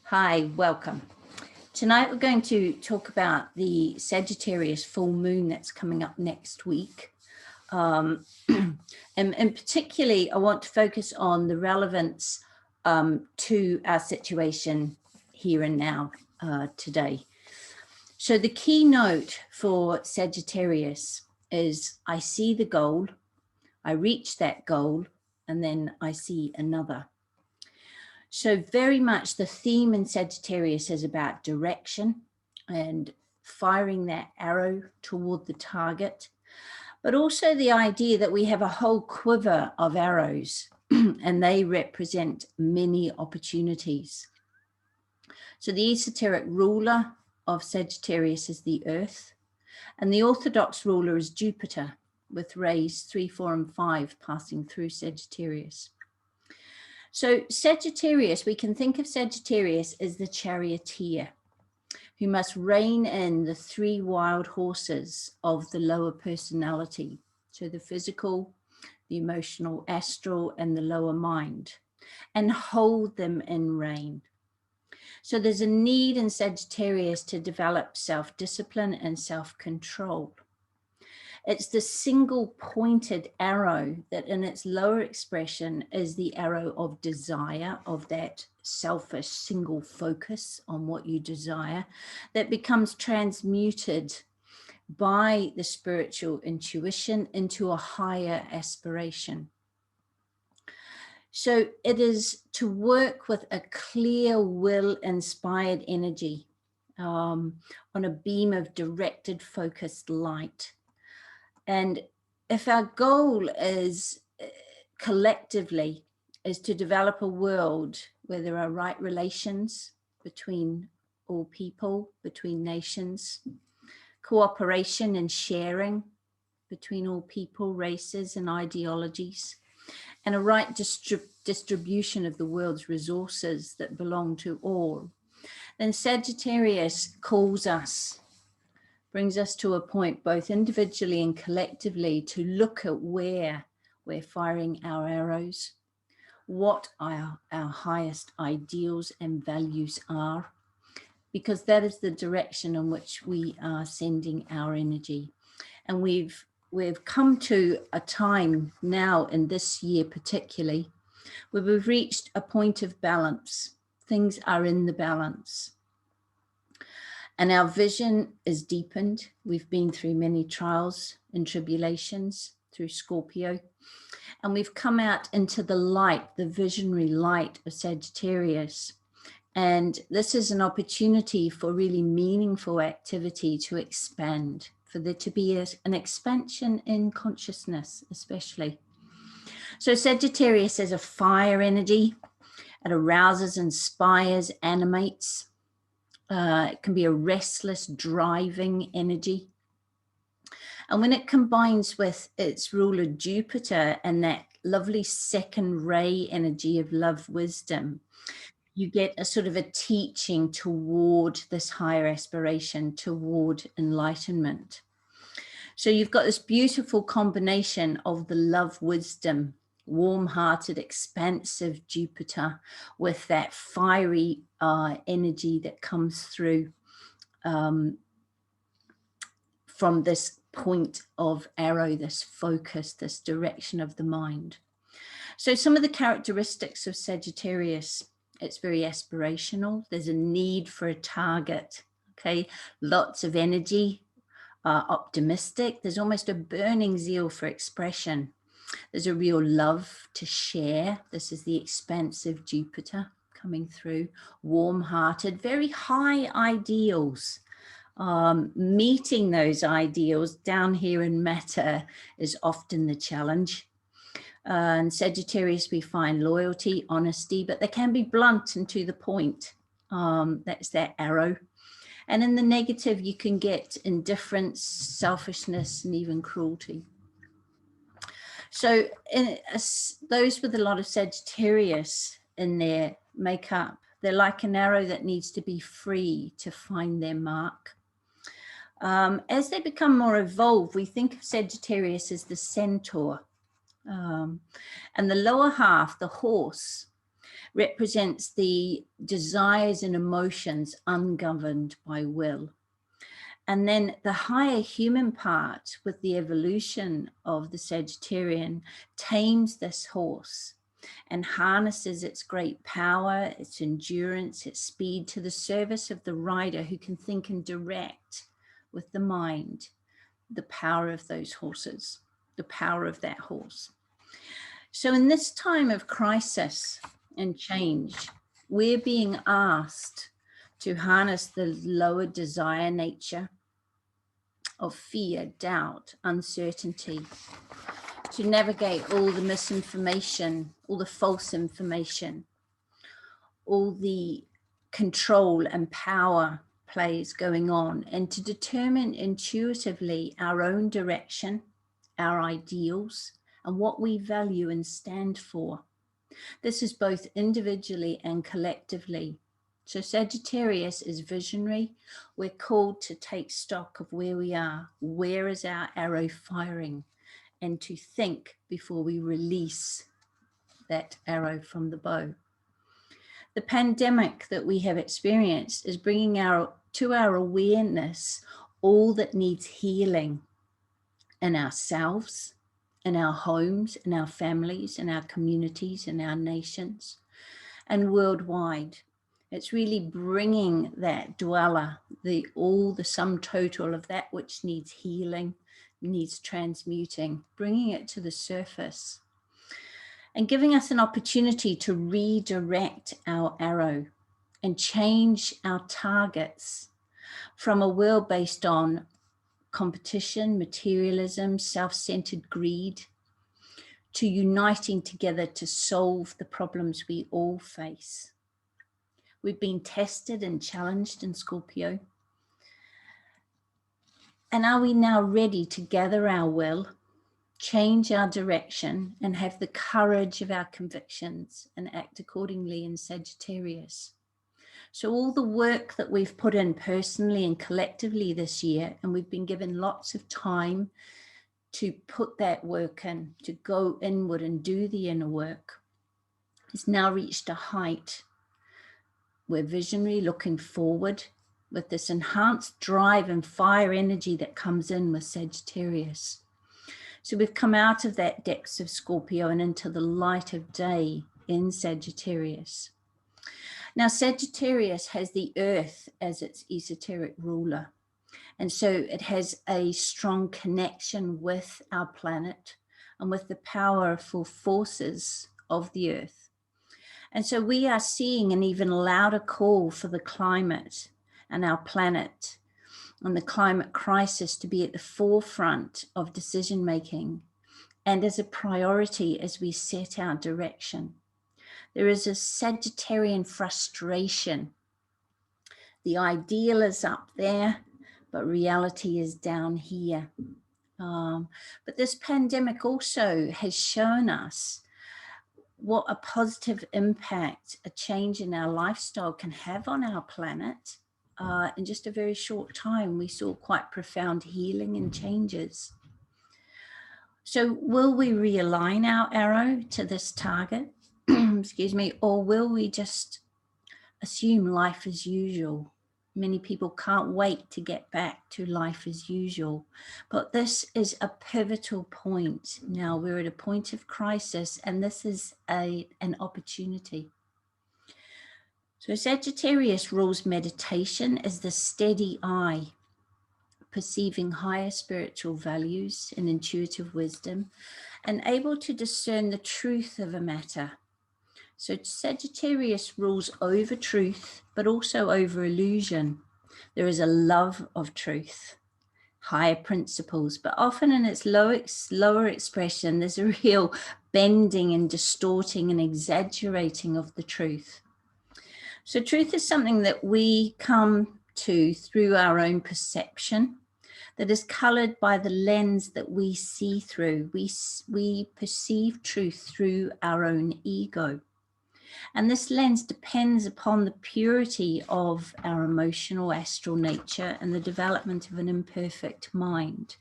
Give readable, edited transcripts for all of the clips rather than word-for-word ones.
Hi, welcome. Tonight we're going to talk about the Sagittarius full moon that's coming up next week. And particularly, I want to focus on the relevance to our situation here and now today. So the keynote for Sagittarius is I see the goal, I reach that goal, and then I see another. So very much the theme in Sagittarius is about direction and firing that arrow toward the target, but also the idea that we have a whole quiver of arrows and they represent many opportunities. So the esoteric ruler of Sagittarius is the Earth, and the orthodox ruler is Jupiter, with rays 3, 4, and 5 passing through Sagittarius. So Sagittarius, we can think of Sagittarius as the charioteer who must rein in the 3 wild horses of the lower personality. So the physical, the emotional, astral, and the lower mind, and hold them in rein. So there's a need in Sagittarius to develop self-discipline and self-control. It's the single pointed arrow that in its lower expression is the arrow of desire, of that selfish single focus on what you desire, that becomes transmuted by the spiritual intuition into a higher aspiration. So it is to work with a clear will inspired energy on a beam of directed focused light. And if our goal is collectively is to develop a world where there are right relations between all people, between nations, cooperation and sharing between all people, races and ideologies, and a right distribution of the world's resources that belong to all, then Sagittarius calls us, brings us to a point both individually and collectively to look at where we're firing our arrows, what our highest ideals and values are, because that is the direction in which we are sending our energy. And we've come to a time now in this year particularly where we've reached a point of balance. Things are in the balance. And our vision is deepened. We've been through many trials and tribulations through Scorpio. And we've come out into the light, the visionary light of Sagittarius. And this is an opportunity for really meaningful activity to expand, for there to be an expansion in consciousness, especially. So Sagittarius is a fire energy. It arouses, inspires, animates. It can be a restless, driving energy. And when it combines with its ruler Jupiter and that lovely second ray energy of love, wisdom, you get a sort of a teaching toward this higher aspiration, toward enlightenment. So you've got this beautiful combination of the love, wisdom, warm-hearted, expansive Jupiter with that fiery energy that comes through from this point of arrow, this focus, this direction of the mind. So some of the characteristics of Sagittarius, it's very aspirational. There's a need for a target, okay? Lots of energy, optimistic. There's almost a burning zeal for expression. There's a real love to share. This is the expansive Jupiter coming through, warm-hearted, very high ideals. Meeting those ideals down here in matter is often the challenge. In Sagittarius, we find loyalty, honesty, but they can be blunt and to the point. That's that arrow. And in the negative, you can get indifference, selfishness, and even cruelty. So those with a lot of Sagittarius in their makeup, they're like an arrow that needs to be free to find their mark. As they become more evolved, we think of Sagittarius as the centaur. And the lower half, the horse, represents the desires and emotions ungoverned by will. And then the higher human part with the evolution of the Sagittarian tames this horse and harnesses its great power, its endurance, its speed to the service of the rider who can think and direct with the mind the power of those horses, the power of that horse. So in this time of crisis and change, we're being asked to harness the lower desire nature of fear, doubt, uncertainty, to navigate all the misinformation, all the false information, all the control and power plays going on, and to determine intuitively our own direction, our ideals, and what we value and stand for. This is both individually and collectively. So Sagittarius is visionary. We're called to take stock of where we are. Where is our arrow firing? And to think before we release that arrow from the bow. The pandemic that we have experienced is bringing to our awareness all that needs healing in ourselves, in our homes, in our families, in our communities, in our nations, and worldwide. It's really bringing that dweller, the sum total of that which needs healing, needs transmuting, bringing it to the surface and giving us an opportunity to redirect our arrow and change our targets from a world based on competition, materialism, self-centered greed, to uniting together to solve the problems we all face. We've been tested and challenged in Scorpio. And are we now ready to gather our will, change our direction, and have the courage of our convictions and act accordingly in Sagittarius? So all the work that we've put in personally and collectively this year, and we've been given lots of time to put that work in, to go inward and do the inner work, has now reached a height. We're visionary, looking forward with this enhanced drive and fire energy that comes in with Sagittarius. So we've come out of that depths of Scorpio and into the light of day in Sagittarius. Now, Sagittarius has the earth as its esoteric ruler. And so it has a strong connection with our planet and with the powerful forces of the earth. And so we are seeing an even louder call for the climate and our planet and the climate crisis to be at the forefront of decision making and as a priority as we set our direction. There is a Sagittarian frustration. The ideal is up there, but reality is down here. But this pandemic also has shown us what a positive impact a change in our lifestyle can have on our planet. In just a very short time, we saw quite profound healing and changes. So will we realign our arrow to this target? Excuse me, or will we just assume life as usual? Many people can't wait to get back to life as usual. But this is a pivotal point. Now we're at a point of crisis, and this is an opportunity. So Sagittarius rules meditation as the steady eye, perceiving higher spiritual values and intuitive wisdom, and able to discern the truth of a matter. So Sagittarius rules over truth, but also over illusion. There is a love of truth, higher principles, but often in its lower expression, there's a real bending and distorting and exaggerating of the truth. So truth is something that we come to through our own perception, that is colored by the lens that we see through. We perceive truth through our own ego. And this lens depends upon the purity of our emotional astral nature and the development of an imperfect mind.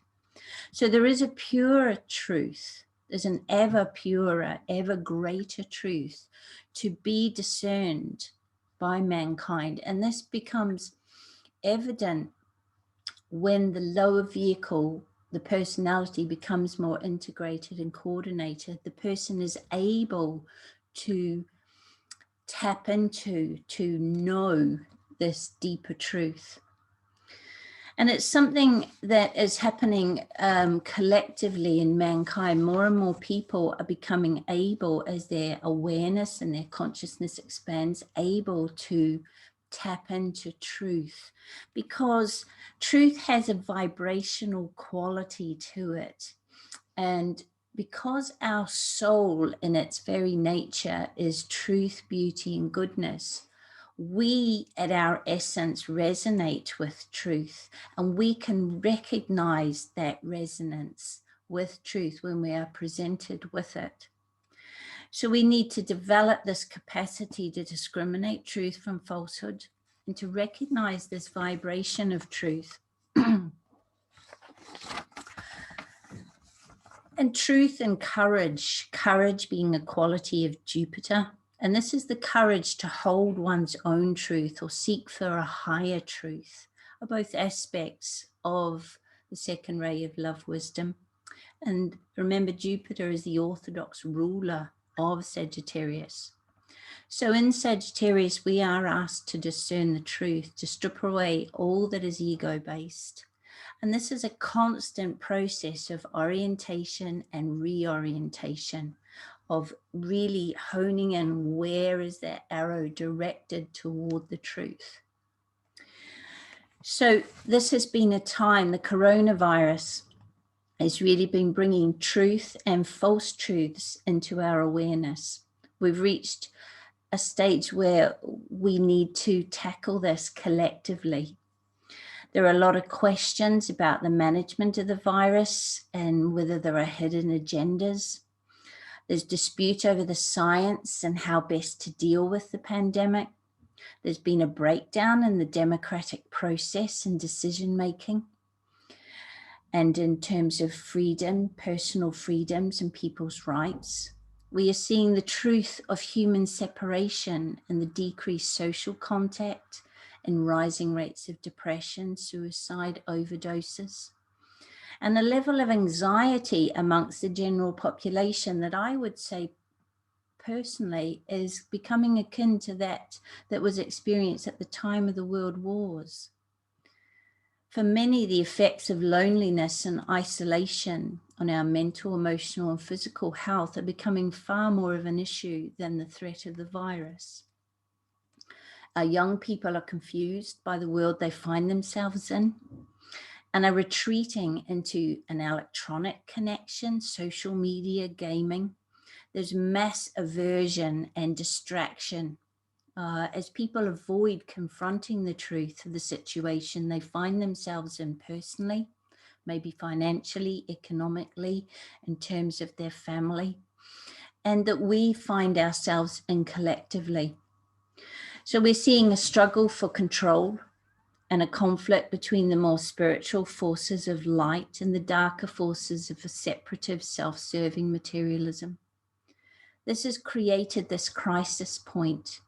So there is a pure truth There's an ever purer, ever greater truth to be discerned by mankind. And this becomes evident when the lower vehicle, the personality, becomes more integrated and coordinated. The person is able to tap into, to know this deeper truth. And it's something that is happening collectively in mankind. More and more people are becoming able, as their awareness and their consciousness expands, able to tap into truth, because truth has a vibrational quality to it. And because our soul in its very nature is truth, beauty, and goodness, we at our essence resonate with truth, and we can recognize that resonance with truth when we are presented with it. So we need to develop this capacity to discriminate truth from falsehood and to recognize this vibration of truth. And truth and courage, courage being a quality of Jupiter. And this is the courage to hold one's own truth or seek for a higher truth, are both aspects of the second ray of love wisdom. And remember, Jupiter is the orthodox ruler of Sagittarius. So in Sagittarius, we are asked to discern the truth, to strip away all that is ego-based. And this is a constant process of orientation and reorientation, of really honing in where is that arrow directed toward the truth. So this has been a time, the coronavirus has really been bringing truth and false truths into our awareness. We've reached a stage where we need to tackle this collectively. There are a lot of questions about the management of the virus and whether there are hidden agendas. There's dispute over the science and how best to deal with the pandemic. There's been a breakdown in the democratic process and decision making. And in terms of freedom, personal freedoms and people's rights. We are seeing the truth of human separation and the decreased social contact and rising rates of depression, suicide, overdoses, and a level of anxiety amongst the general population that I would say personally is becoming akin to that was experienced at the time of the world wars. For many, the effects of loneliness and isolation on our mental, emotional, and physical health are becoming far more of an issue than the threat of the virus. Our young people are confused by the world they find themselves in and are retreating into an electronic connection, social media, gaming. There's mass aversion and distraction as people avoid confronting the truth of the situation they find themselves in personally, maybe financially, economically, in terms of their family, and that we find ourselves in collectively. So we're seeing a struggle for control and a conflict between the more spiritual forces of light and the darker forces of a separative, self-serving materialism. This has created this crisis point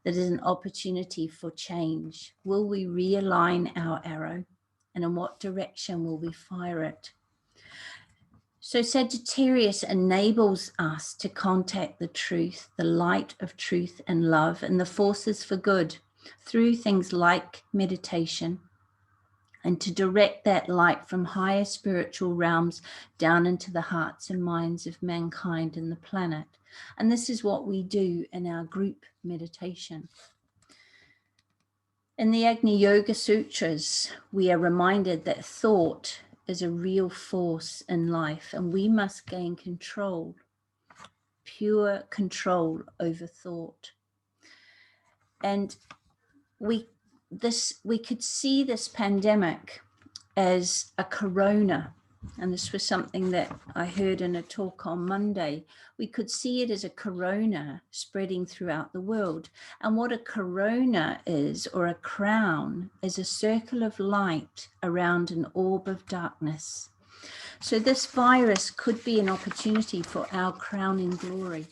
that is an opportunity for change. Will we realign our arrow? And in what direction will we fire it? So Sagittarius enables us to contact the truth, the light of truth and love, and the forces for good through things like meditation, and to direct that light from higher spiritual realms down into the hearts and minds of mankind and the planet. And this is what we do in our group meditation. In the Agni Yoga Sutras, we are reminded that thought is a real force in life, and we must gain control, pure control over thought. And we could see this pandemic as a corona, and this was something that I heard in a talk on Monday. We could see it as a corona spreading throughout the world. And what a corona is, or a crown, is a circle of light around an orb of darkness. So this virus could be an opportunity for our crowning glory.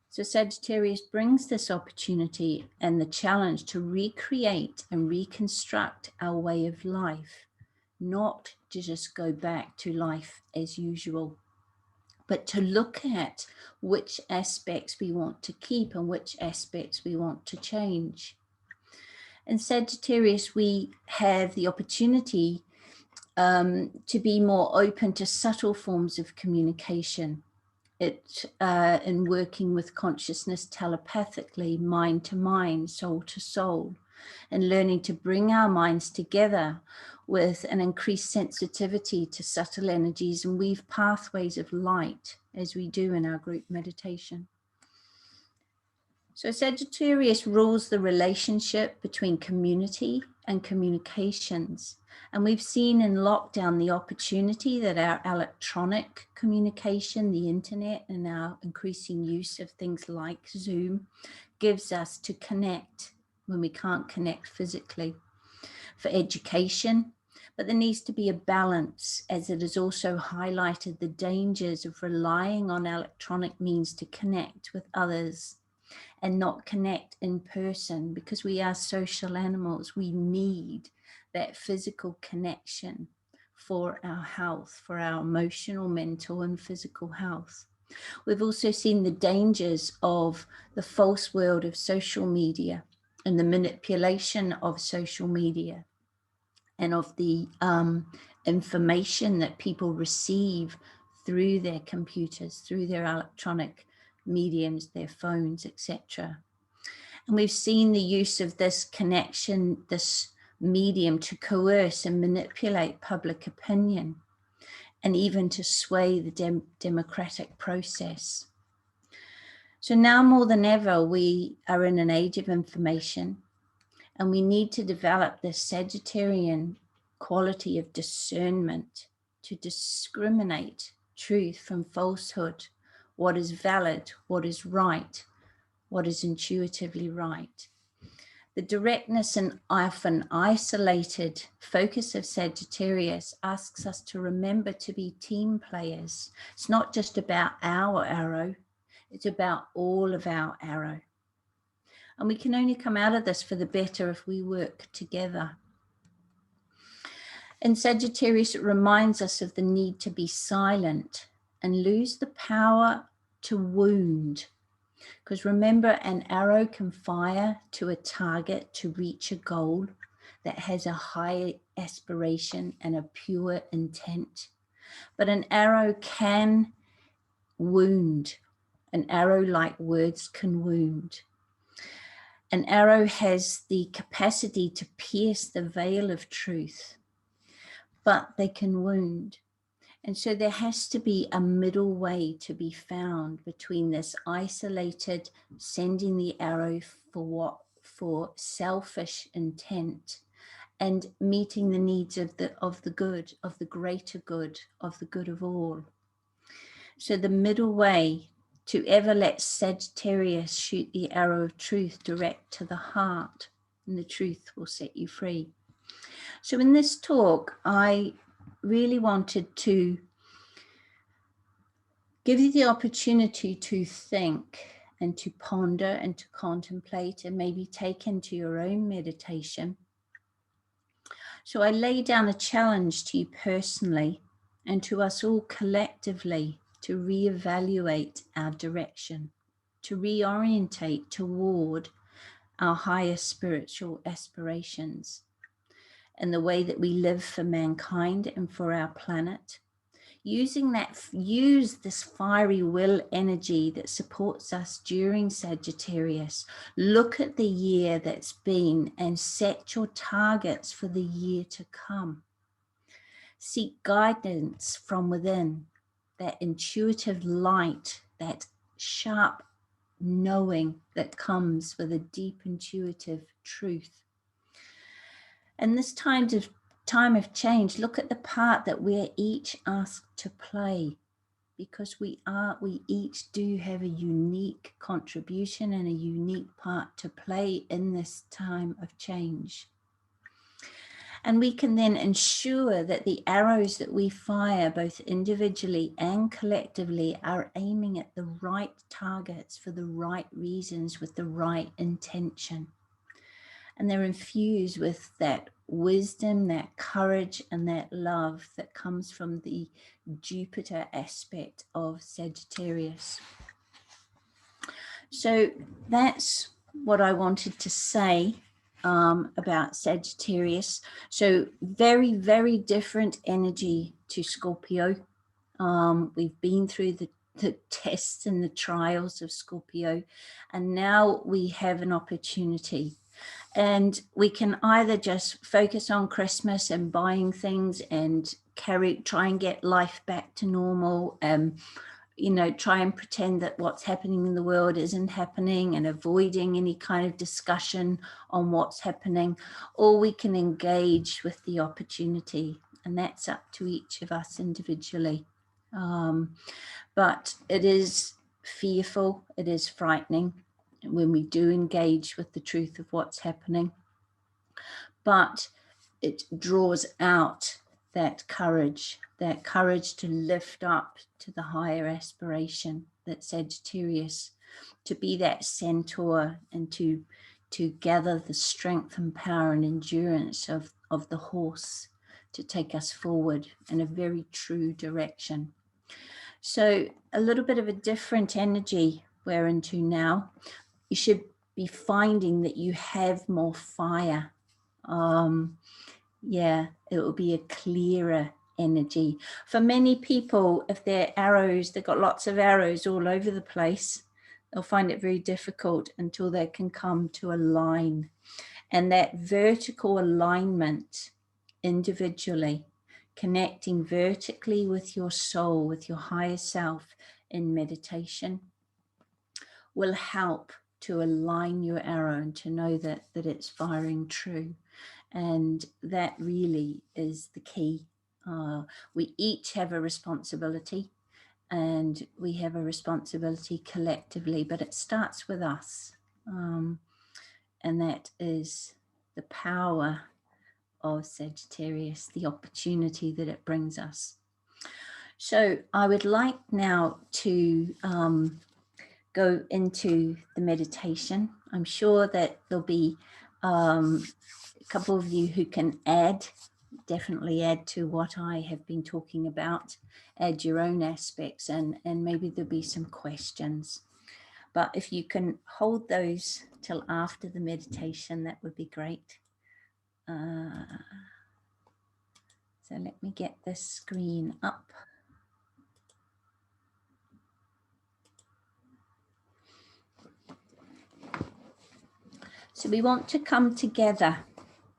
So Sagittarius brings this opportunity and the challenge to recreate and reconstruct our way of life, not to just go back to life as usual, but to look at which aspects we want to keep and which aspects we want to change. In Sagittarius, we have the opportunity to be more open to subtle forms of communication. In working with consciousness telepathically, mind to mind, soul to soul, and learning to bring our minds together with an increased sensitivity to subtle energies and weave pathways of light as we do in our group meditation. So Sagittarius rules the relationship between community and communications. And we've seen in lockdown the opportunity that our electronic communication, the internet, and our increasing use of things like Zoom gives us to connect when we can't connect physically, for education. But there needs to be a balance, as it has also highlighted the dangers of relying on electronic means to connect with others and not connect in person, because we are social animals. We need that physical connection for our health, for our emotional, mental, and physical health. We've also seen the dangers of the false world of social media and the manipulation of social media and of the information that people receive through their computers, through their electronic mediums, their phones, etc. And we've seen the use of this connection, this medium, to coerce and manipulate public opinion and even to sway the democratic process. So now more than ever, we are in an age of information, and we need to develop this Sagittarian quality of discernment to discriminate truth from falsehood, what is valid, what is right, what is intuitively right. The directness and often isolated focus of Sagittarius asks us to remember to be team players. It's not just about our arrow, it's about all of our arrow. And we can only come out of this for the better if we work together. In Sagittarius, it reminds us of the need to be silent and lose the power to wound. Because remember, an arrow can fire to a target to reach a goal that has a high aspiration and a pure intent. But an arrow can wound. An arrow, like words, can wound. An arrow has the capacity to pierce the veil of truth, but they can wound. And so there has to be a middle way to be found between this isolated sending the arrow for selfish intent and meeting the needs of the good, of the greater good, of the good of all. So the middle way to ever let Sagittarius shoot the arrow of truth direct to the heart, and the truth will set you free. So in this talk, I really wanted to give you the opportunity to think and to ponder and to contemplate and maybe take into your own meditation. So I lay down a challenge to you personally and to us all collectively to reevaluate our direction, to reorientate toward our higher spiritual aspirations and the way that we live for mankind and for our planet. Use this fiery will energy that supports us during Sagittarius. Look at the year that's been and set your targets for the year to come. Seek guidance from within, that intuitive light, that sharp knowing that comes with a deep intuitive truth. And this time of change, look at the part that we're each asked to play, because we each do have a unique contribution and a unique part to play in this time of change. And we can then ensure that the arrows that we fire, both individually and collectively, are aiming at the right targets for the right reasons with the right intention. And they're infused with that wisdom, that courage, and that love that comes from the Jupiter aspect of Sagittarius. So that's what I wanted to say about Sagittarius. So very, very different energy to Scorpio. We've been through the tests and the trials of Scorpio, and now we have an opportunity. And we can either just focus on Christmas and buying things and try and get life back to normal, try and pretend that what's happening in the world isn't happening and avoiding any kind of discussion on what's happening, or we can engage with the opportunity, and that's up to each of us individually. But it is fearful, it is frightening when we do engage with the truth of what's happening, but it draws out that courage to lift up to the higher aspiration, that Sagittarius, to be that centaur and to gather the strength and power and endurance of the horse to take us forward in a very true direction. So a little bit of a different energy we're into now. You should be finding that you have more fire. Yeah, it will be a clearer energy. For many people, if they're arrows, they've got lots of arrows all over the place, they'll find it very difficult until they can come to a line. And that vertical alignment individually, connecting vertically with your soul, with your higher self in meditation, will help to align your arrow and to know that it's firing true. And that really is the key. We each have a responsibility, and we have a responsibility collectively, but it starts with us. And that is the power of Sagittarius, the opportunity that it brings us. So I would like now to go into the meditation. I'm sure that there'll be a couple of you who can definitely add to what I have been talking about, add your own aspects, and maybe there'll be some questions. But if you can hold those till after the meditation, that would be great. So let me get this screen up. So we want to come together.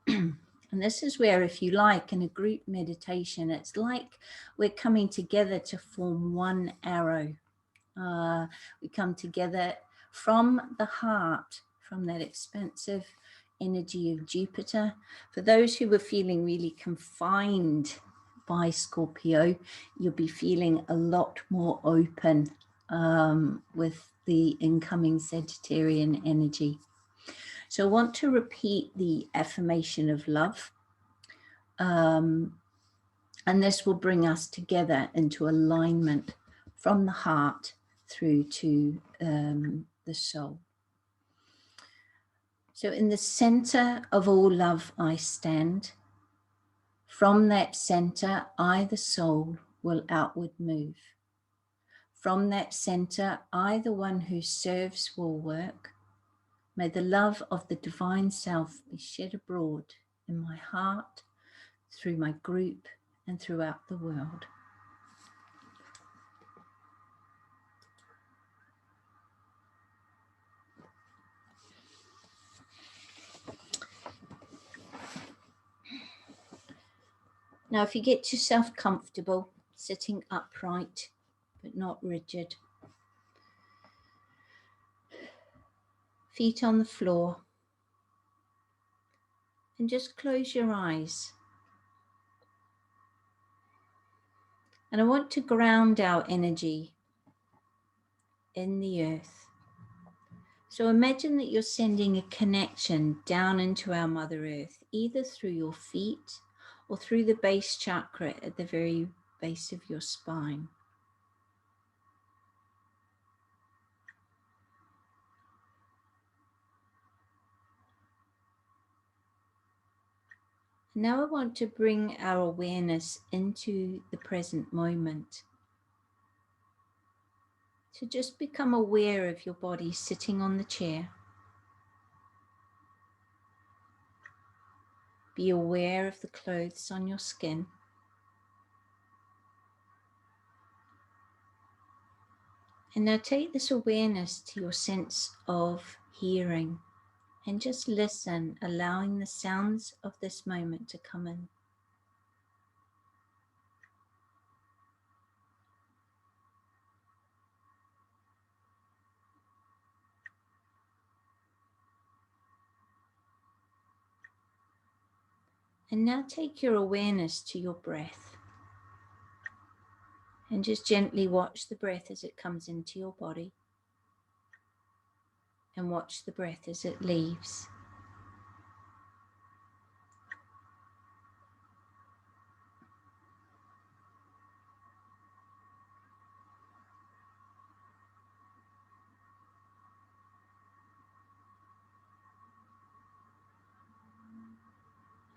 And this is where, if you like, in a group meditation, it's like we're coming together to form one arrow. We come together from the heart, from that expansive energy of Jupiter. For those who were feeling really confined by Scorpio, you'll be feeling a lot more open with the incoming Sagittarian energy. So I want to repeat the affirmation of love. And this will bring us together into alignment from the heart through to the soul. So in the center of all love I stand. From that center, I, the soul, will outward move. From that center, I, the one who serves, will work. May the love of the divine self be shed abroad in my heart, through my group, and throughout the world. Now, if you get yourself comfortable, sitting upright, but not rigid, feet on the floor, and just close your eyes. And I want to ground our energy in the earth So imagine that you're sending a connection down into our Mother Earth, either through your feet or through the base chakra at the very base of your spine. Now I want to bring our awareness into the present moment. So just become aware of your body sitting on the chair. Be aware of the clothes on your skin. And now take this awareness to your sense of hearing and just listen, allowing the sounds of this moment to come in. And now take your awareness to your breath and just gently watch the breath as it comes into your body and watch the breath as it leaves.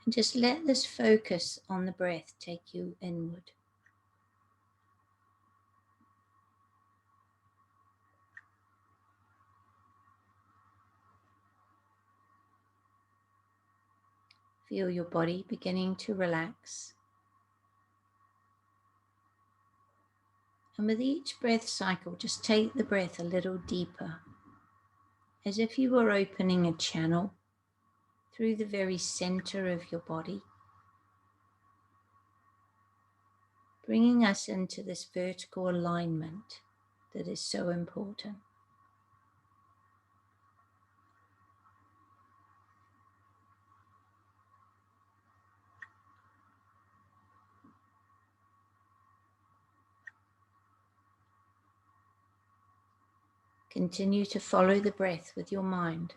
And just let this focus on the breath take you inward. Feel your body beginning to relax. And with each breath cycle, just take the breath a little deeper, as if you were opening a channel through the very center of your body, bringing us into this vertical alignment that is so important. Continue to follow the breath with your mind.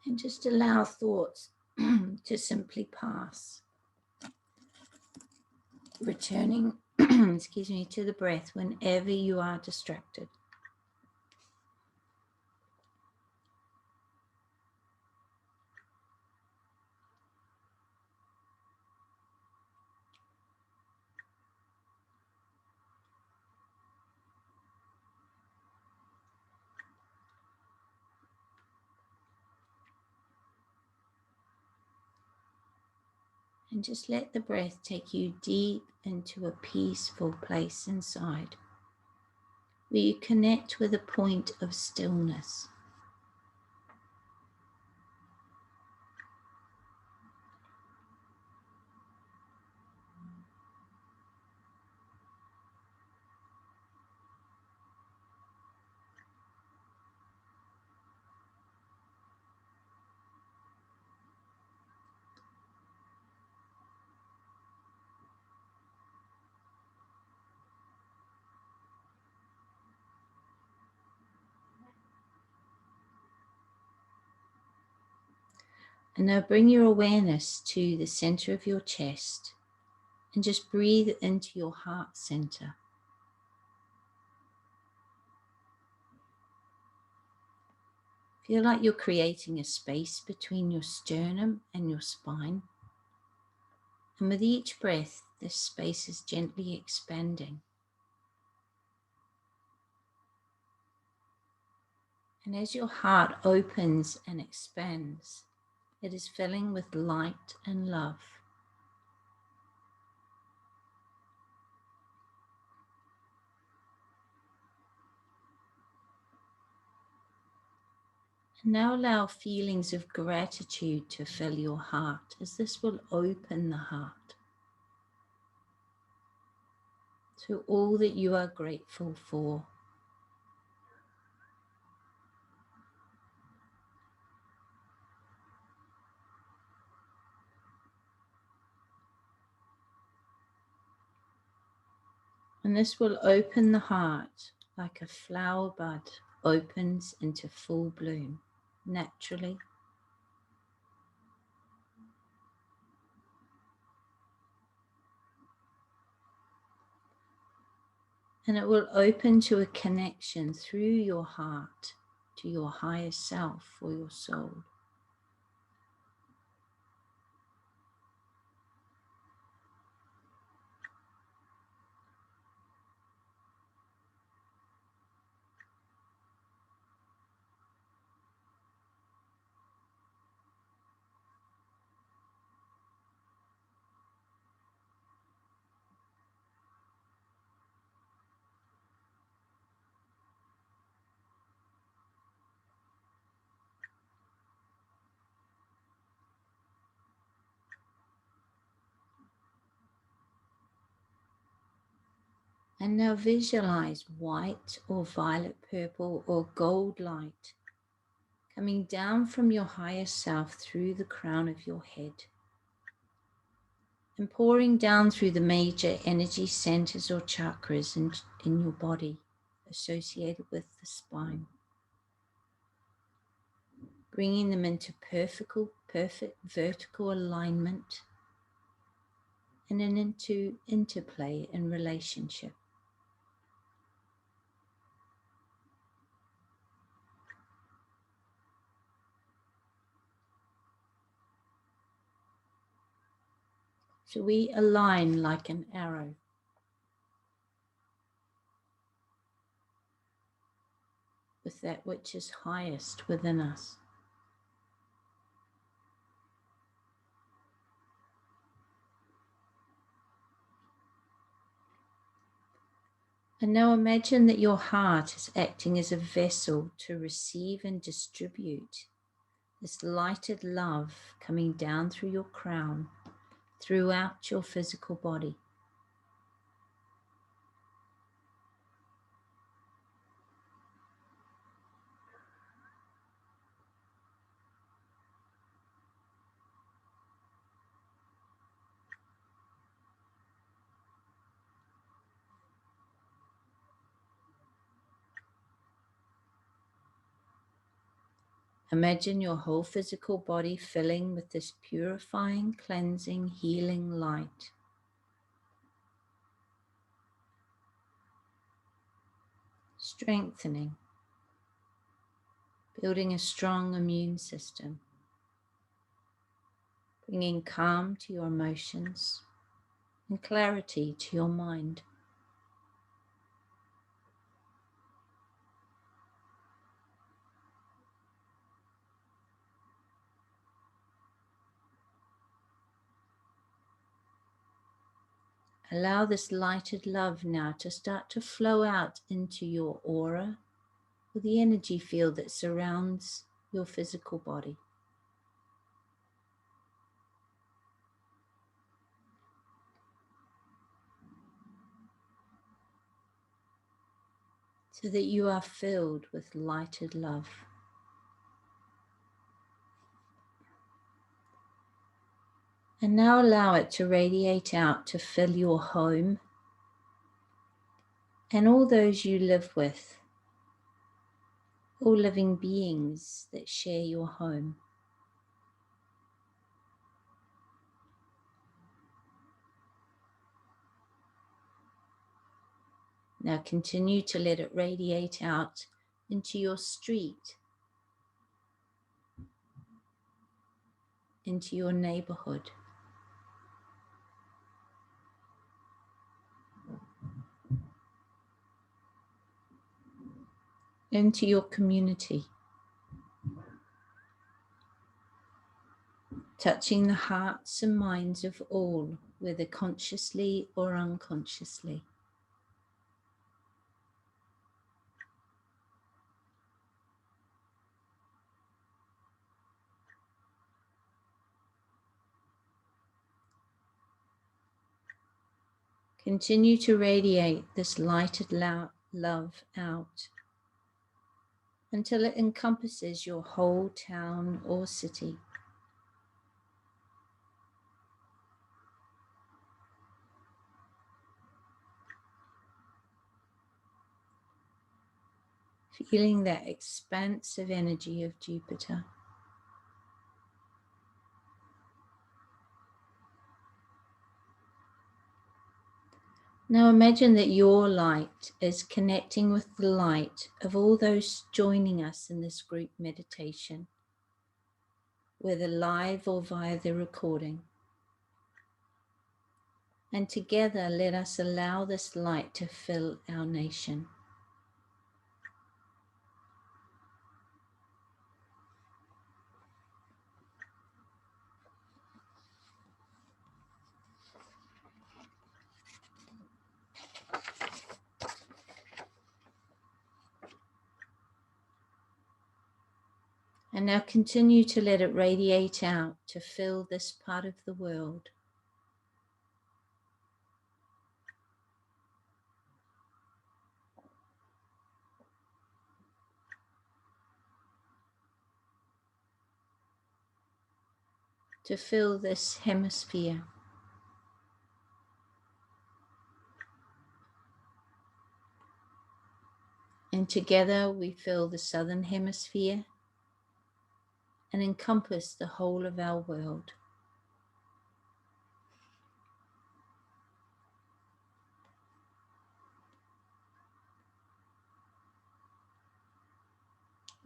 And just allow thoughts to simply pass. Returning, excuse me, to the breath whenever you are distracted. And just let the breath take you deep into a peaceful place inside, where you connect with a point of stillness. And now bring your awareness to the center of your chest and just breathe into your heart center. Feel like you're creating a space between your sternum and your spine. And with each breath, this space is gently expanding. And as your heart opens and expands, it is filling with light and love. And now allow feelings of gratitude to fill your heart, as this will open the heart to all that you are grateful for. And this will open the heart like a flower bud opens into full bloom naturally. And it will open to a connection through your heart to your higher self or your soul. And now visualize white or violet, purple or gold light coming down from your higher self through the crown of your head and pouring down through the major energy centers or chakras in your body associated with the spine, bringing them into perfect vertical alignment and then into interplay and relationship. So we align like an arrow with that which is highest within us. And now imagine that your heart is acting as a vessel to receive and distribute this lighted love coming down through your crown, throughout your physical body. Imagine your whole physical body filling with this purifying, cleansing, healing light. Strengthening, building a strong immune system, bringing calm to your emotions and clarity to your mind. Allow this lighted love now to start to flow out into your aura, or the energy field that surrounds your physical body. So that you are filled with lighted love. And now allow it to radiate out to fill your home and all those you live with, all living beings that share your home. Now continue to let it radiate out into your street, into your neighborhood, into your community, touching the hearts and minds of all, whether consciously or unconsciously. Continue to radiate this lighted love out until it encompasses your whole town or city. feeling that expansive energy of Jupiter. Now imagine that your light is connecting with the light of all those joining us in this group meditation, whether live or via the recording. And together, let us allow this light to fill our nation. And now continue to let it radiate out to fill this part of the world. To fill this hemisphere. And together we fill the southern hemisphere and encompass the whole of our world.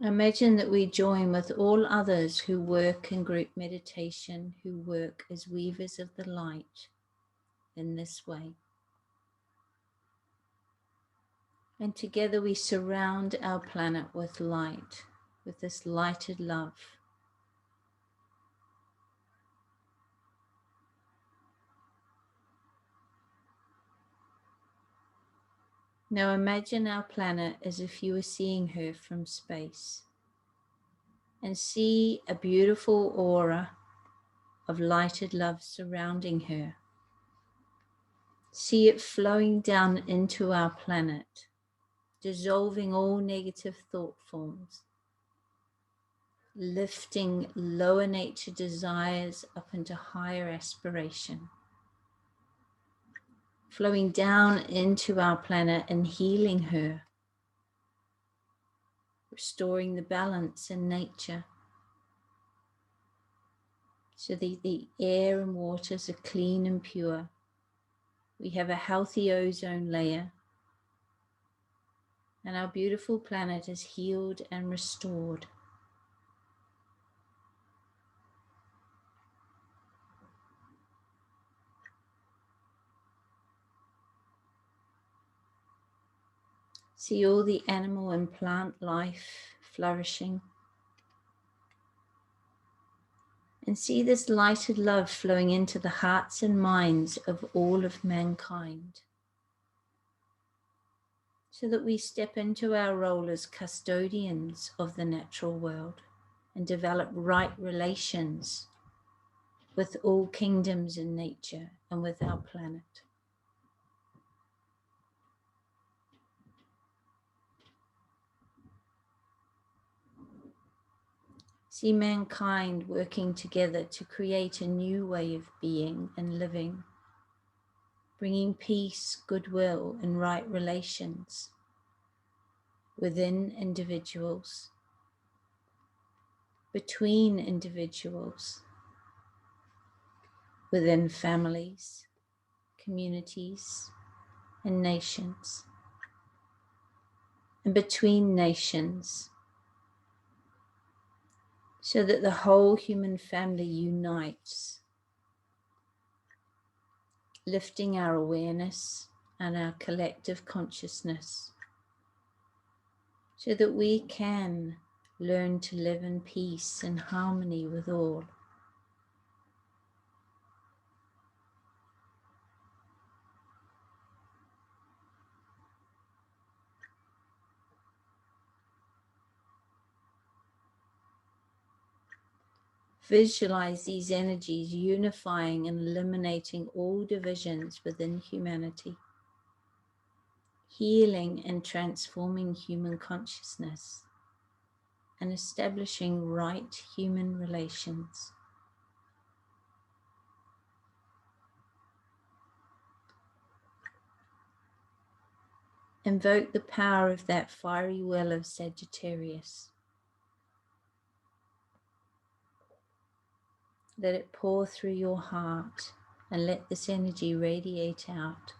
Imagine that we join with all others who work in group meditation, who work as weavers of the light in this way. And together we surround our planet with light, with this lighted love. Now imagine our planet as if you were seeing her from space, and see a beautiful aura of lighted love surrounding her. See it flowing down into our planet, dissolving all negative thought forms, lifting lower nature desires up into higher aspiration, flowing down into our planet and healing her, restoring the balance in nature so that the air and waters are clean and pure. We have a healthy ozone layer, and our beautiful planet is healed and restored. See all the animal and plant life flourishing. And see this lighted love flowing into the hearts and minds of all of mankind, so that we step into our role as custodians of the natural world and develop right relations with all kingdoms in nature and with our planet. See mankind working together to create a new way of being and living, bringing peace, goodwill, and right relations within individuals, between individuals, within families, communities, and nations, and between nations, so that the whole human family unites, lifting our awareness and our collective consciousness, so that we can learn to live in peace and harmony with all. Visualize these energies unifying and eliminating all divisions within humanity, healing and transforming human consciousness, and establishing right human relations. Invoke the power of that fiery will of Sagittarius. Let it pour through your heart and let this energy radiate out.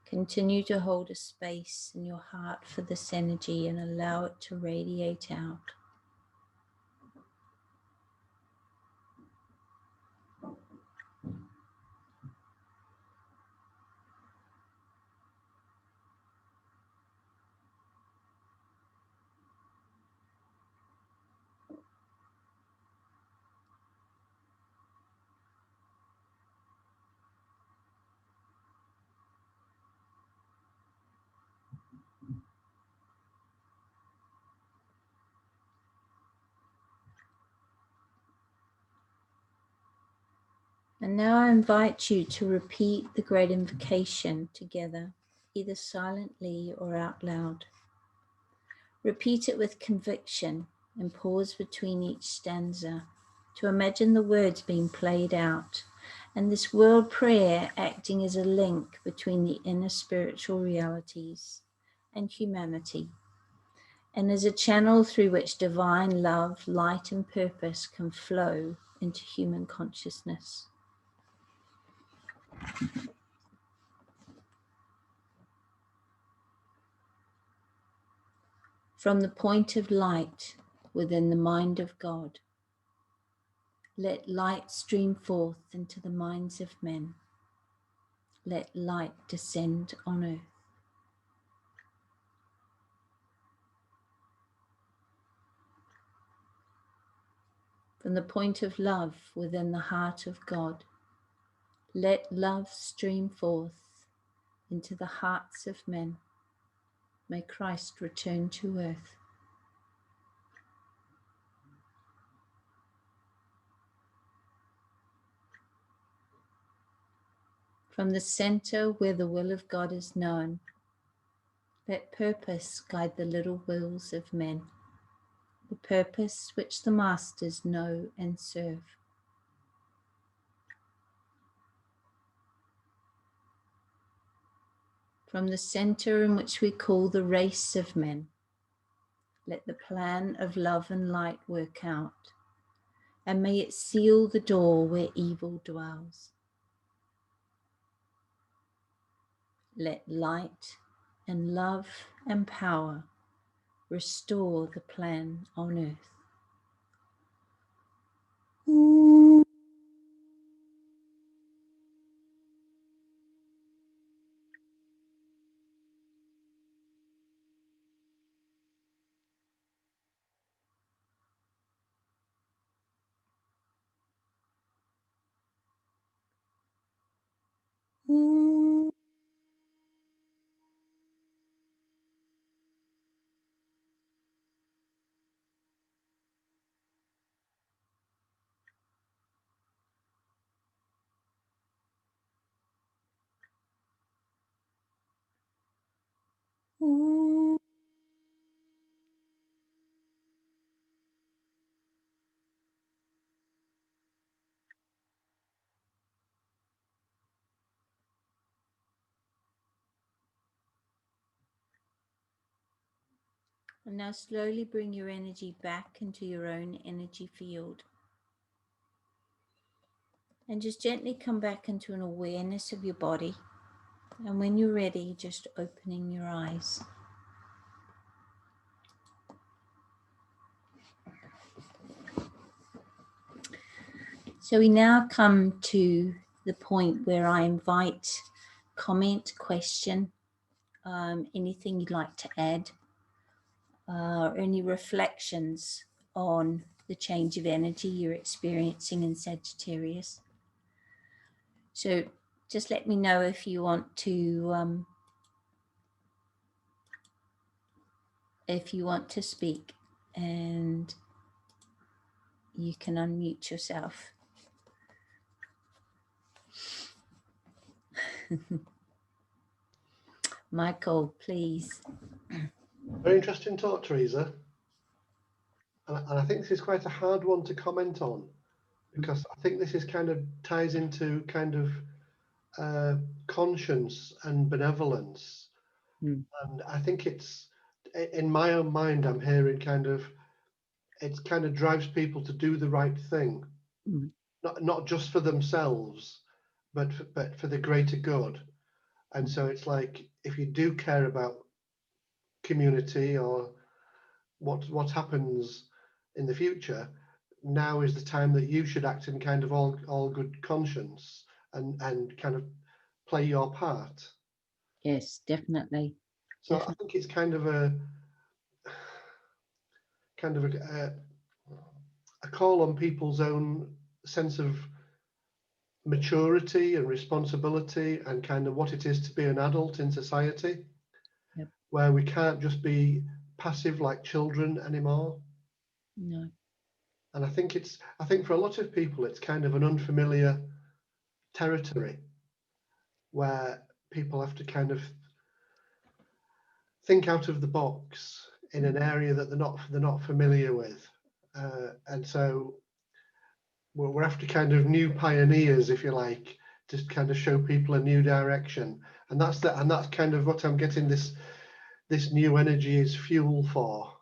Continue to hold a space in your heart for this energy and allow it to radiate out. And now I invite you to repeat the great invocation together, either silently or out loud. Repeat it with conviction and pause between each stanza to imagine the words being played out and this world prayer acting as a link between the inner spiritual realities and humanity, and as a channel through which divine love, light, and purpose can flow into human consciousness. From the point of light within the mind of God, let light stream forth into the minds of men. Let light descend on earth. From the point of love within the heart of God, let love stream forth into the hearts of men. May Christ return to earth. From the center where the will of God is known, let purpose guide the little wills of men, the purpose which the masters know and serve. From the center in which we call the race of men, let the plan of love and light work out, and may it seal the door where evil dwells. Let light and love and power restore the plan on earth. And now slowly bring your energy back into your own energy field. And just gently come back into an awareness of your body. And when you're ready, just opening your eyes. So we now come to the point where I invite comment, question, anything you'd like to add, or any reflections on the change of energy you're experiencing in Sagittarius. So just let me know if you want to speak, and you can unmute yourself. Michael, please. Very interesting talk, Teresa. And I think this is quite a hard one to comment on, because I think this is kind of ties into kind of conscience and benevolence. And I think it's, in my own mind, I'm hearing kind of, it kind of drives people to do the right thing, not just for themselves, but for the greater good. And so it's like, if you do care about community or what happens in the future, now is the time that you should act in kind of all good conscience and kind of play your part. Yes, definitely. So definitely. I think it's kind of a call on people's own sense of maturity and responsibility and kind of what it is to be an adult in society. Yep. Where we can't just be passive like children anymore. No. And I think for a lot of people, it's kind of an unfamiliar territory where people have to kind of think out of the box in an area that they're not familiar with. And so we're after kind of new pioneers, if you like, to kind of show people a new direction. And that's kind of what I'm getting this new energy is fuel for.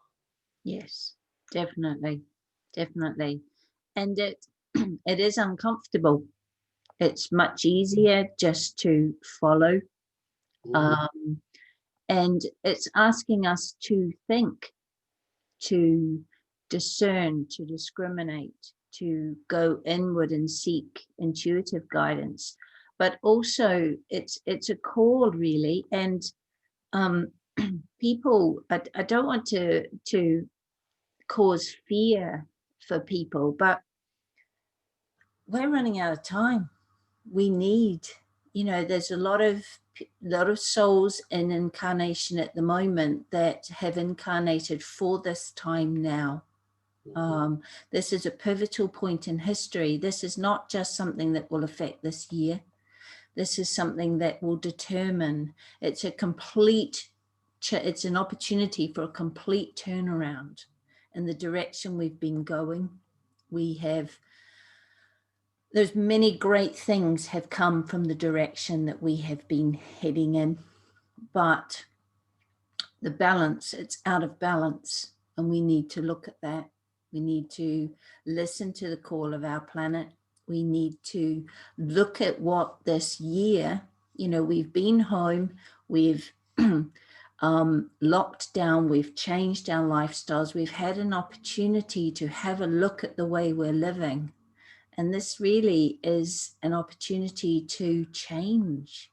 Yes, definitely. And it is uncomfortable. It's much easier just to follow. And it's asking us to think, to discern, to discriminate, to go inward and seek intuitive guidance. But also it's a call, really. And people, I don't want to cause fear for people, but we're running out of time. We need, there's a lot of souls in incarnation at the moment that have incarnated for this time now. This is a pivotal point in history. This is not just something that will affect this year. This is something that will determine, it's an opportunity for a complete turnaround in the direction we've been going. There's many great things have come from the direction that we have been heading in, but the balance, it's out of balance, and we need to look at that. We need to listen to the call of our planet. We need to look at what this year, we've been home, we've locked down, we've changed our lifestyles, we've had an opportunity to have a look at the way we're living. And this really is an opportunity to change.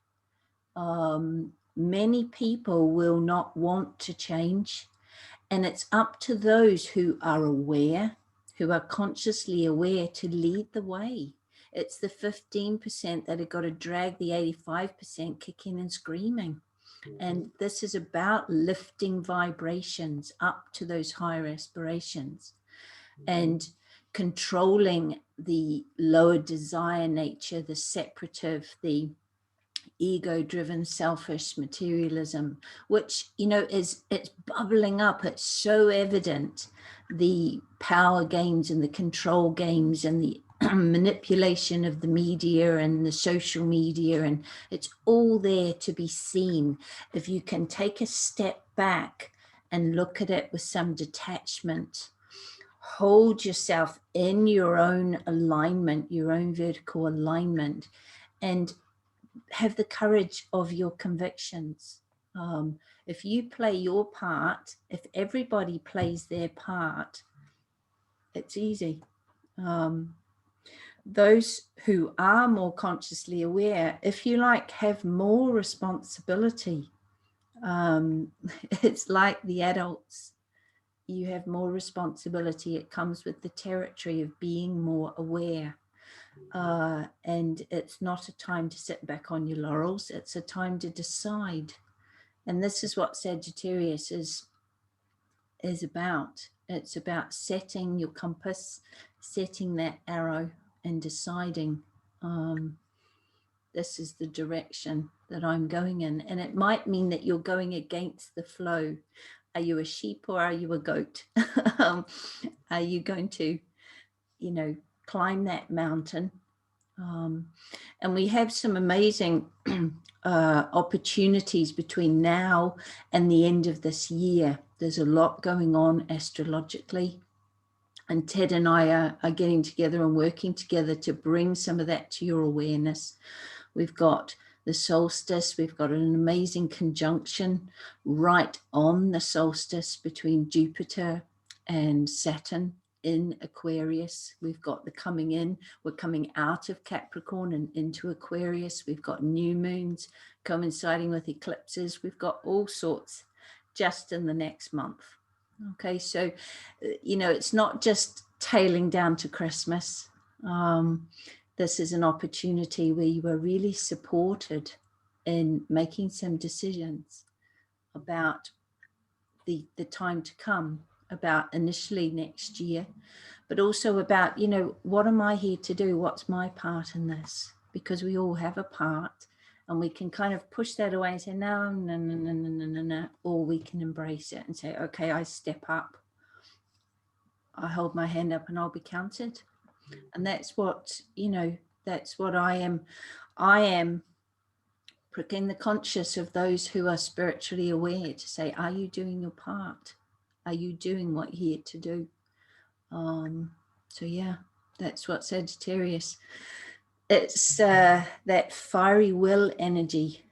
Many people will not want to change. And it's up to those who are aware, who are consciously aware, to lead the way. It's the 15% that have got to drag the 85% kicking and screaming. And this is about lifting vibrations up to those higher aspirations and controlling the lower desire nature, the separative, the ego-driven, selfish materialism, which, it's bubbling up. It's so evident, the power games and the control games and the manipulation of the media and the social media, and it's all there to be seen. If you can take a step back and look at it with some detachment, hold yourself in your own alignment, your own vertical alignment, and have the courage of your convictions. If you play your part, if everybody plays their part, it's easy. Those who are more consciously aware, if you like, have more responsibility. It's like the adults. You have more responsibility. It comes with the territory of being more aware. And it's not a time to sit back on your laurels. It's a time to decide. And this is what Sagittarius is about. It's about setting your compass, setting that arrow, and deciding this is the direction that I'm going in. And it might mean that you're going against the flow. Are you a sheep or are you a goat? Are you going to, climb that mountain? And we have some amazing opportunities between now and the end of this year. There's a lot going on astrologically. And Ted and I are getting together and working together to bring some of that to your awareness. We've got the solstice. We've got an amazing conjunction right on the solstice between Jupiter and Saturn in Aquarius. We've got the coming in. We're coming out of Capricorn and into Aquarius. We've got new moons coinciding with eclipses. We've got all sorts just in the next month. Okay, so, it's not just tailing down to Christmas. This is an opportunity where you are really supported in making some decisions about the time to come, about initially next year, but also about, what am I here to do? What's my part in this? Because we all have a part. And we can kind of push that away and say, no. Or we can embrace it and say, okay, I step up. I hold my hand up and I'll be counted. And that's what, that's what I am. I am pricking the conscience of those who are spiritually aware to say, are you doing your part? Are you doing what you're here to do? So yeah, that's what Sagittarius. It's that fiery will energy.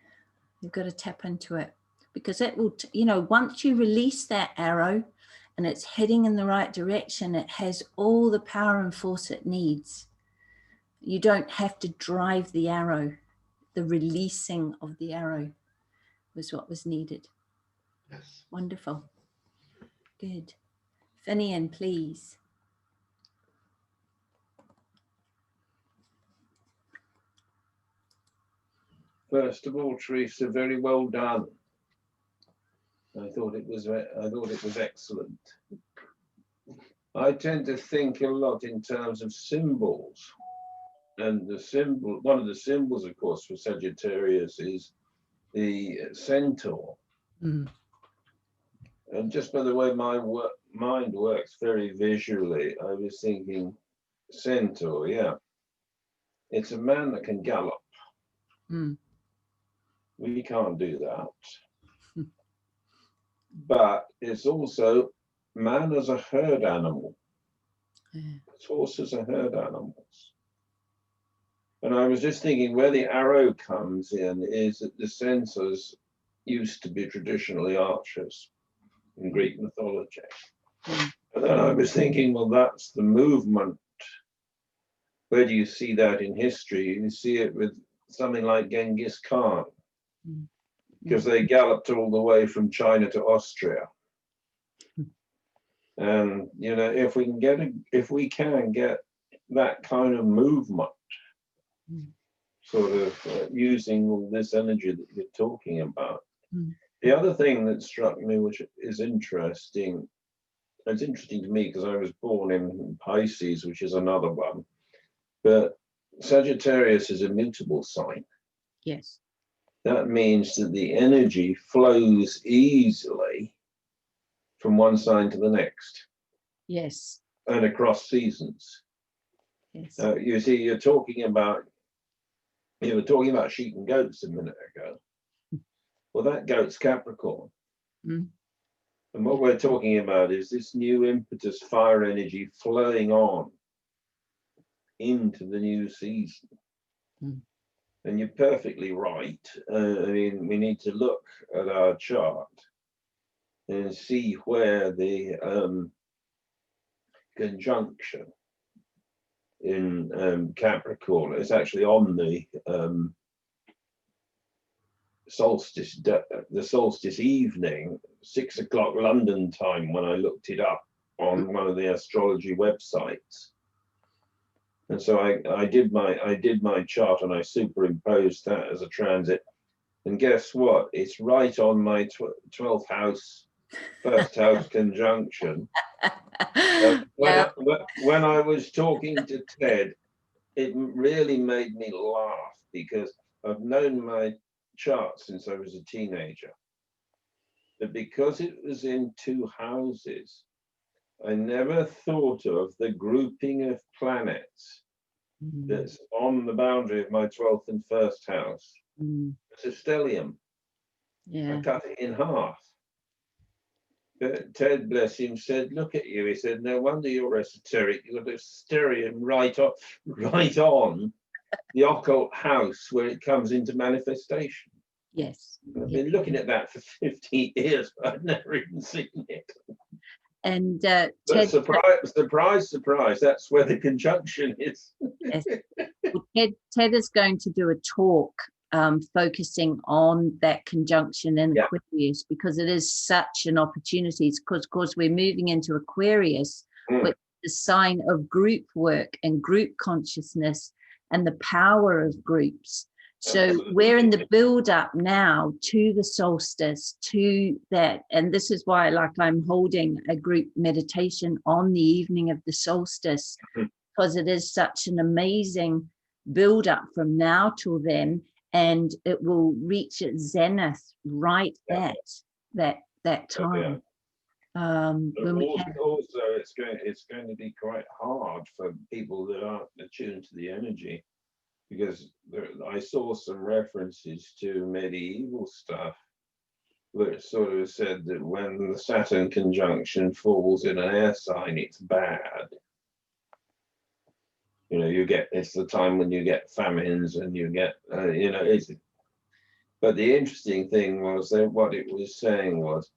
You've got to tap into it, because it will, once you release that arrow and it's heading in the right direction, it has all the power and force it needs. You don't have to drive the arrow. The releasing of the arrow was what was needed. Yes. Wonderful. Good. Finian, please. First of all, Teresa, very well done. I thought it was excellent. I tend to think a lot in terms of symbols, and one of the symbols, of course, for Sagittarius is the centaur. Mm. And just by the way my mind works very visually, I was thinking centaur. Yeah, it's a man that can gallop. Mm. We can't do that. But it's also man as a herd animal. Yeah. Horses are herd animals. And I was just thinking where the arrow comes in is that the centaurs used to be traditionally archers in Greek mythology. Mm. And then I was thinking, well, that's the movement. Where do you see that in history? You see it with something like Genghis Khan. Mm. Because they galloped all the way from China to Austria. And if we can get that kind of movement, sort of using all this energy that you're talking about. The other thing that struck me, which is interesting, it's interesting to me because I was born in Pisces, which is another one, but Sagittarius is a mutable sign. Yes. That means that the energy flows easily from one sign to the next. Yes. And across seasons. Yes. You see, you were talking about sheep and goats a minute ago. Well, that goat's Capricorn. Mm. And what we're talking about is this new impetus, fire energy flowing on into the new season. Mm. And you're perfectly right. I mean, we need to look at our chart and see where the conjunction in Capricorn is actually on the solstice, the solstice evening, 6 o'clock London time, when I looked it up on one of the astrology websites. And so I did my chart and I superimposed that as a transit. And guess what? It's right on my 12th house, first house conjunction. When I was talking to Ted, it really made me laugh because I've known my chart since I was a teenager. But because it was in 2 houses, I never thought of the grouping of planets that's on the boundary of my 12th and first house. It's a stellium. Yeah. I cut it in half. But Ted, bless him, said, "Look at you." He said, "No wonder you're esoteric. You've got a stellium right on the occult house where it comes into manifestation." Yes. I've been looking at that for 50 years, but I've never even seen it. And But Ted, surprise, surprise, that's where the conjunction is. yes. Well, Ted is going to do a talk focusing on that conjunction in Aquarius, because it is such an opportunity. Because, of course, we're moving into Aquarius, which is a sign of group work and group consciousness and the power of groups. So we're in the build up now to the solstice, to that. And this is why, like, I'm holding a group meditation on the evening of the solstice, because it is such an amazing build up from now till then. And it will reach its zenith right at that time. Also, it's going to be quite hard for people that aren't attuned to the energy, because I saw some references to medieval stuff where it sort of said that when the Saturn conjunction falls in an air sign, it's bad. You know, it's the time when you get famines and you get, but the interesting thing was that what it was saying was,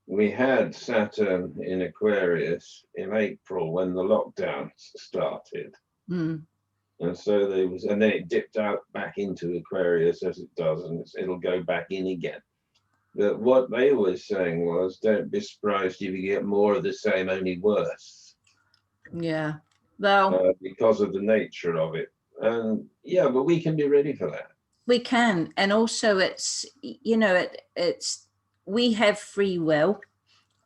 we had Saturn in Aquarius in April when the lockdown started. And so and then it dipped out back into Aquarius as it does, and it'll go back in again. But what they were saying was, don't be surprised if you get more of the same, only worse. Yeah. Well, because of the nature of it. And but we can be ready for that. We can. And also it's, we have free will,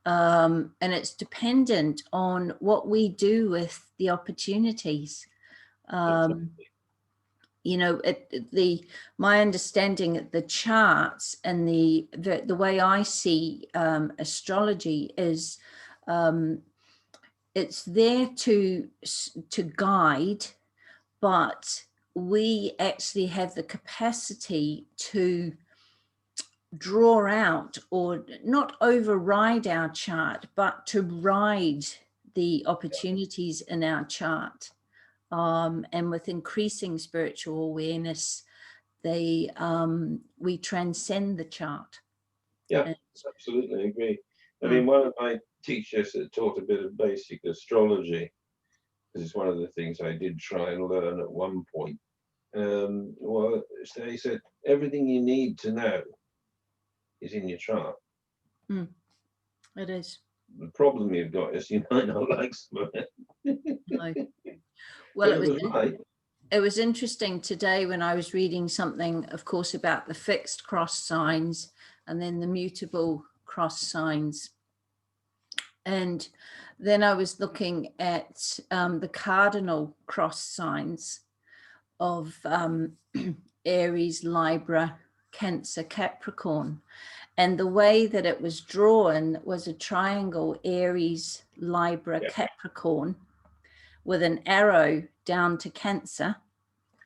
and it's dependent on what we do with the opportunities. My understanding of the charts and the way I see astrology is, it's there to guide, but we actually have the capacity to draw out, or not override our chart, but to ride the opportunities in our chart. And with increasing spiritual awareness, we transcend the chart. Yeah, absolutely agree. I mean, one of my teachers that taught a bit of basic astrology, because it's one of the things I did try and learn at one point. Well, they said everything you need to know is in your chart. It is. The problem you've got is you might not like some of it. No. Well, it was interesting today when I was reading something, of course, about the fixed cross signs and then the mutable cross signs. And then I was looking at the cardinal cross signs of Aries, Libra, Cancer, Capricorn. And the way that it was drawn was a triangle, Aries, Libra, Capricorn, with an arrow down to Cancer,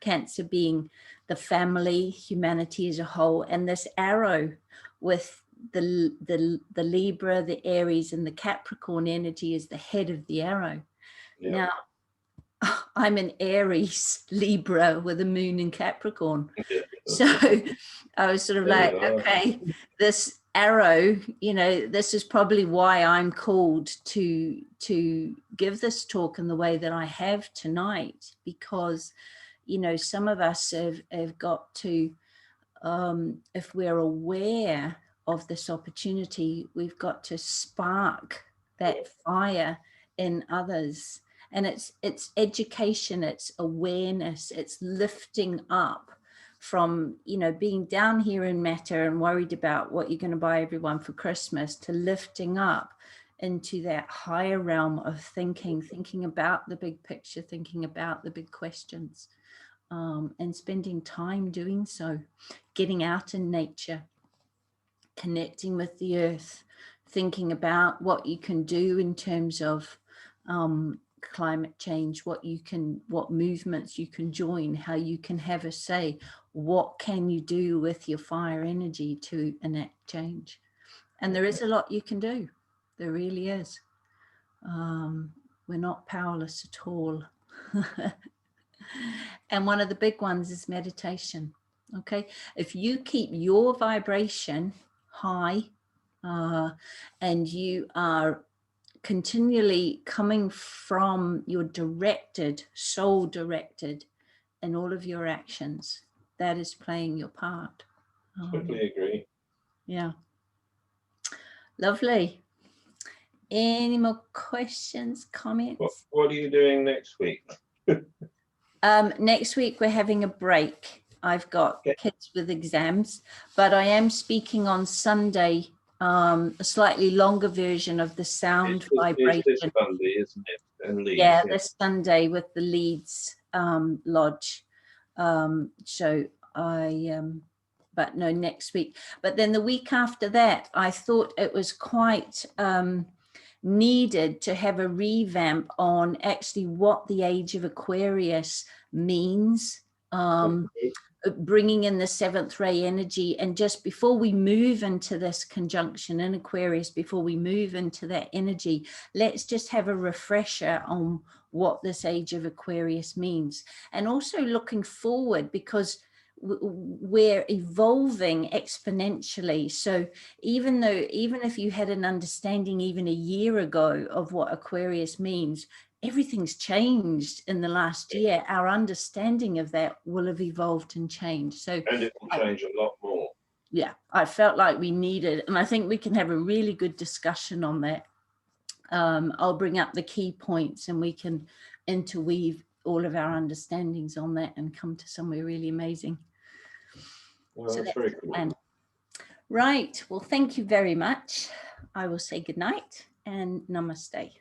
Cancer being the family, humanity as a whole, and this arrow with the Libra, the Aries, and the Capricorn energy is the head of the arrow. Now, I'm an Aries Libra with a moon in Capricorn. So I was sort of like, okay, this arrow, you know, this is probably why I'm called to give this talk in the way that I have tonight, because, you know, some of us have got to, if we're aware of this opportunity, we've got to spark that fire in others. And it's education, it's awareness, it's lifting up from, you know, being down here in matter and worried about what you're going to buy everyone for Christmas, to lifting up into that higher realm of thinking about the big picture, thinking about the big questions, and spending time doing so, getting out in nature, connecting with the earth, thinking about what you can do in terms of climate change, what movements you can join, how you can have a say, what can you do with your fire energy to enact change. And there is a lot you can do. There really is. We're not powerless at all. And one of the big ones is meditation. Okay, if you keep your vibration high, and you are continually coming from your directed, soul directed in all of your actions, that is playing your part. Totally agree. Yeah. Lovely. Any more questions, comments? What are you doing next week? Next week we're having a break. I've got kids with exams, but I am speaking on Sunday, a slightly longer version of the sound vibration. It's this Sunday, isn't it? And Leeds, yeah, this Sunday with the Leeds Lodge. So but no, next week. But then the week after that, I thought it was quite needed to have a revamp on actually what the age of Aquarius means, bringing in the seventh ray energy. And just before we move into this conjunction in Aquarius, before we move into that energy, let's just have a refresher on what this age of Aquarius means. And also looking forward, because we're evolving exponentially. So even if you had an understanding even a year ago of what Aquarius means, everything's changed in the last year. Our understanding of that will have evolved and changed. So, and it will change a lot more. Yeah, I felt like we needed, and I think we can have a really good discussion on that. I'll bring up the key points and we can interweave all of our understandings on that and come to somewhere really amazing. Well, So that's very cool. Right. Well, thank you very much. I will say good night and namaste.